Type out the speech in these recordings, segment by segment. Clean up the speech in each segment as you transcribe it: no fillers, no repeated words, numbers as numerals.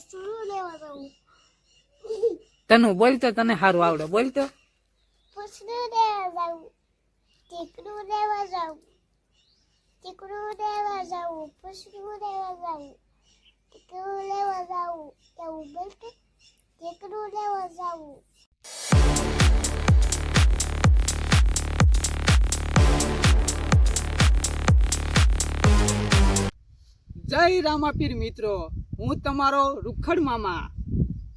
પૂછડું લેવા જાઉં. તને બોલતો તને સારું આવડે બોલતો. પૂછડું લેવા જાઉં. ટીકડું લેવા જાઉં. ટીકડું લેવા જાઉં. પૂછડું લેવા જાઉં. ટીકડું લેવા જાઉં. એવું બોલતો. ટીકડું લેવા જાઉં. જય રામાપીર મિત્રો, હું તમારો રૂખડ મામા.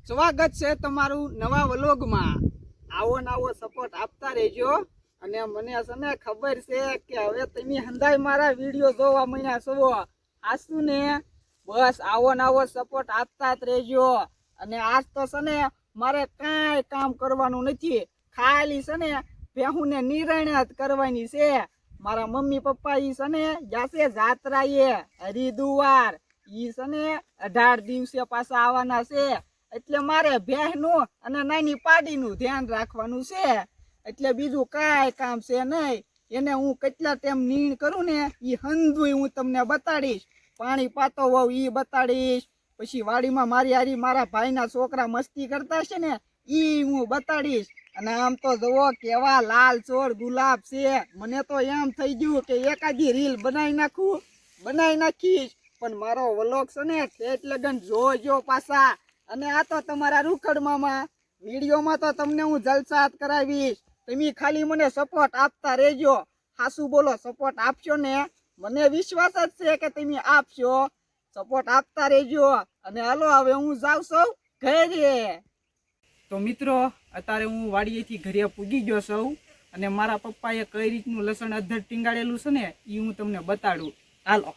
સ્વાગત છે તમારું નવા વ્લોગમાં. આવો નવો સપોર્ટ આપતા રહેજો. અને મને છે ને ખબર છે કે હવે તમે હંધાઈ મારા વિડીયો જોવા માંડ્યા છો. આસુ ને બસ આવો નવો સપોર્ટ આપતા જ રહેજો. અને આજ તો છે ને મારે કાંઈ કામ કરવાનું નથી, ખાલી છે ને ભેહુંને નિરાણ જ કરવાની છે. મારા મમ્મી પપ્પા ઈ છે ને જાશે જાત્રાએ હરિદ્વાર. ઈ છે ને 18 દિવસે પાછા આવવાના છે. એટલે મારે ભેહનું અને નાની પાડીનું ધ્યાન રાખવાનું છે. એટલે બીજું કાંઈ કામ છે નહીં. એને હું કેટલા ટાઈમ નીણ કરું ને એ હંધુય હું તમને બતાડીશ. પાણી પાતો હોવ એ બતાડીશ. પછી વાડીમાં મારી હારી મારા ભાઈના છોકરા મસ્તી કરતા છે ને એ હું બતાડીશ. અને આમ તો જુઓ કેવા લાલ ચોર ગુલાબ છે. મને તો એમ થઈ ગયું કે એકાદી રીલ બનાવી નાખીશ. પણ મારો વ્લોગ છે ને ઠેઠ લગન જોજો પાછા. અને આ તો તમારા રૂખડ મામા વિડીયોમાં તો તમને હું જલસાત કરાવીશ. તમે ખાલી મને સપોર્ટ આપતા રહેજો. હાસુ બોલો, સપોર્ટ આપશો ને? મને વિશ્વાસ જ છે કે તમે આપશો. સપોર્ટ આપતા રહેજો. અને હાલો હવે હું જાઉં છું ઘરે. તો મિત્રો અત્યારે હું વાડીએથી ઘરે પૂગી ગયો છું. અને મારા પપ્પાએ કઈ રીતનું લસણ અધર ટીંગાડેલું છે ને એ હું તમને બતાડું. હાલો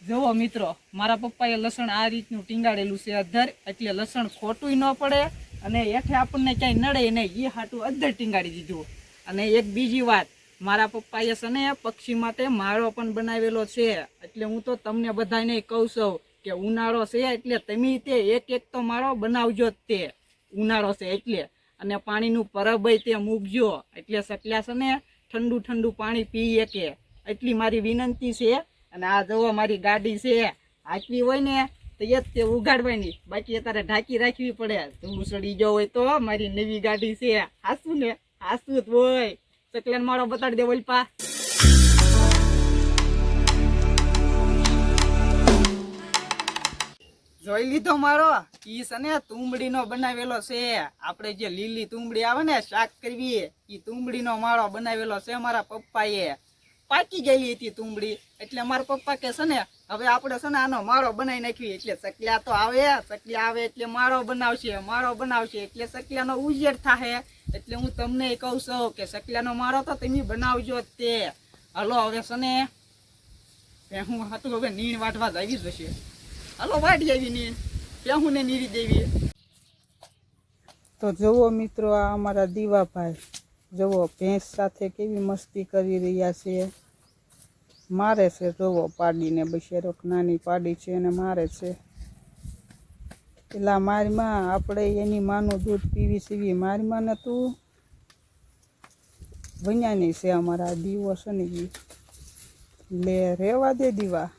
જુઓ મિત્રો, મારા પપ્પાએ લસણ આ રીતનું ટીંગાડેલું છે અધર. એટલે લસણ ખોટું ન પડે અને હેઠે આપણને ક્યાંય નડે નહીં, એ હાટું અધર ટીંગાડી દીધું. અને એક બીજી વાત, મારા પપ્પાએ છે ને પક્ષી માટે માળો પણ બનાવેલો છે. એટલે હું તો તમને બધાને કહું છું કે ઉનાળો છે એટલે તમે તે એક તો માળો બનાવજો જ તે. ઉનાળો છે એટલે. અને પાણીનું પરબય તે મૂકજો. એટલે સકલા છે ને ઠંડુ પાણી પી શકે. એટલી મારી વિનંતી છે. અને આ જુઓ મારી ગાડી છે, હાંકવી હોય ને તો એ જ તે ઉગાડવાની, બાકી અત્યારે ઢાંકી રાખવી પડે. ધૂળ સડી ગયો હોય તો મારી નવી ગાડી છે. હાસું ને હાસું જ હોય. સકલાને માળો બતાડી દે વલપા. જોઈ લીધો મારો? ઈ છે ને તુંબડીનો બનાવેલો છે. આપણે જે લીલી તુંબડી આવે ને શાક કરવી, ઈ તુંબડીનો માળો બનાવેલો છે મારા પપ્પાએ. પાકી ગયેલી હતી તુંબડી. એટલે મારા પપ્પા કે છે ને હવે આપણે છે ને આનો માળો બનાવી નાખવી. એટલે સકલા તો આવે, સકલી આવે એટલે માળો બનાવશે એટલે સકલાનો ઉજેડ થાય. એટલે હું તમને કહું છું કે સકલાનો માળો તો તમે બનાવજો જ તે. હાલો હવે છે ને હું હતું હવે નીણ વાટવા જ આવી જશે. હાલો વાટી આવી નીણ, હું ને નીરી દેવી. તો જુઓ મિત્રો, આ અમારા દીવાભાઈ જુઓ ભેંસ સાથે કેવી મસ્તી કરી રહ્યા છે. મારે છે જુઓ પાડીને, બશેરો નાની પાડી છે અને મારે છે. પેલા મારી માં આપણે એની માનું દૂધ પીવી સીવી. મારી માં ને તું વન્યાની છે અમારા દીવો છે ને ઈ. લે રેવા દે દીવા.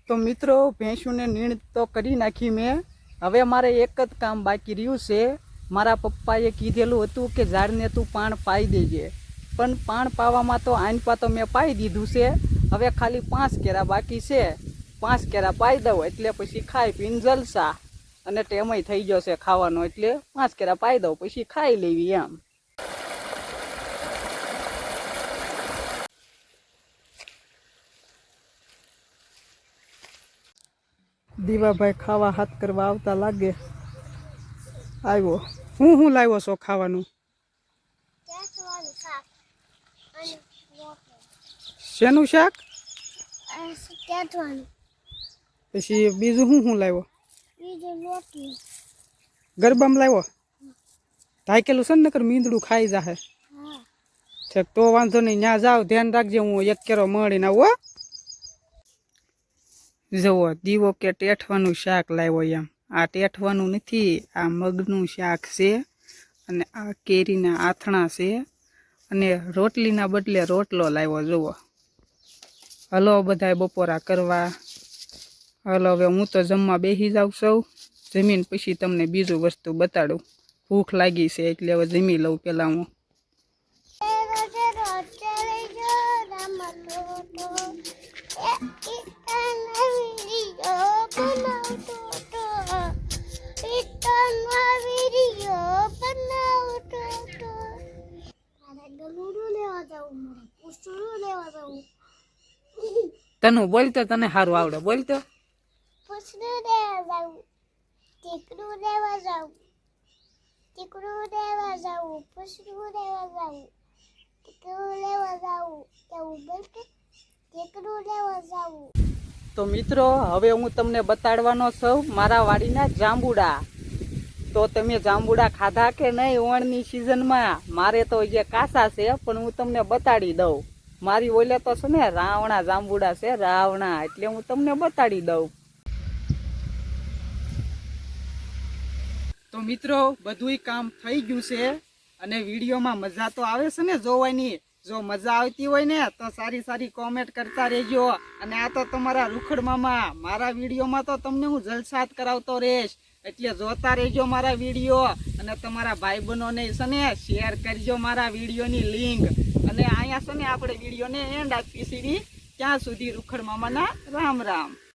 તો મિત્રો ભેંસુને નીણ તો કરી નાખી મેં. હવે મારે એક જ કામ બાકી રહ્યું છે. મારા પપ્પાએ કીધેલું હતું કે ઝાડને તું પાણ પાઈ દેજે. પણ પાણ પાવામાં તો આનપા તો મેં પાઈ દીધું છે. હવે ખાલી 5 કેરા બાકી છે. 5 કેરા પાઈ દઉં એટલે પછી ખાઈ પીને જલસા. અને ટેમય થઈ જશે ખાવાનો. એટલે 5 કેરા પાઈ દઉં પછી ખાઈ લેવી એમ. દીવાભાઈ ખાવા હાથ કરવા આવતા લાગે. આવ્યો. હું લાવ્યો છો ખાવાનું? શેનું શાક? પછી બીજું હું લાવ્યો? ગરબામાં લાવ્યો? ઢાકેલું છે ને નકર મીંદડું ખાઈ જાહે. ઠીક તો વાંધો નહીં, ત્યાં જાવ ધ્યાન રાખજે. હું 1 કેરો મળીને આવું. જુઓ દીવો કે ટેઠવાનું શાક લાવ્યો એમ. આ ટેઠવાનું નથી, આ મગનું શાક છે અને આ કેરીના આથણા છે અને રોટલીના બદલે રોટલો લાવ્યો જુઓ. હલો બધાય બપોરા કરવા. હલો હવે હું તો જમવા બેસી જાઉં સૌ. જમીન પછી તમને બીજું વસ્તુ બતાડું. ભૂખ લાગી છે એટલે હવે જમી લઉં પહેલાં હું. તને બોલ તો તને સારું આવડે, બોલ તો. પૂછડું લેવા જાઉં, ટીકડું લેવા જાઉં, ટીકડું લેવા જાઉં, પૂછડું લેવા જાઉં, ટીકડું લેવા જાઉં, એવું બોલતું, ટીકડું લેવા જાઉં. તો મિત્રો હવે હું તમને બતાડવાનો છું મારા વાડીના જાંબુડા. તો તમે જાંબુડા ખાધા કે નહીં ઓણની સિઝનમાં? મારે તો જે કાસા છે પણ હું તમને બતાડી દઉં. મારી ઓલે તો છે ને રાવણા જાંબુડા છે, રાવણા, એટલે હું તમને બતાડી દઉં. તો મિત્રો બધુંય કામ થઈ ગયું છે અને વિડીયોમાં મજા તો આવે છે ને જોવાની. જો મજા આવતી હોય ને તો સારી સારી કોમેન્ટ કરતા રહેજો. અને આ તો તમારા રૂખડ મામા, મારા વિડીયોમાં તો તમને હું જલસાત કરાવતો રહીશ, એટલે જોતા રહેજો મારા વિડીયો. અને તમારા ભાઈ બહેનોને છે ને શેર કરજો મારા વિડીયોની લિંક. અને અહીંયા છે ને આપણે વિડીયોને એન્ડ આપી સીધી. ત્યાં સુધી રૂખડ મામાના રામ રામ.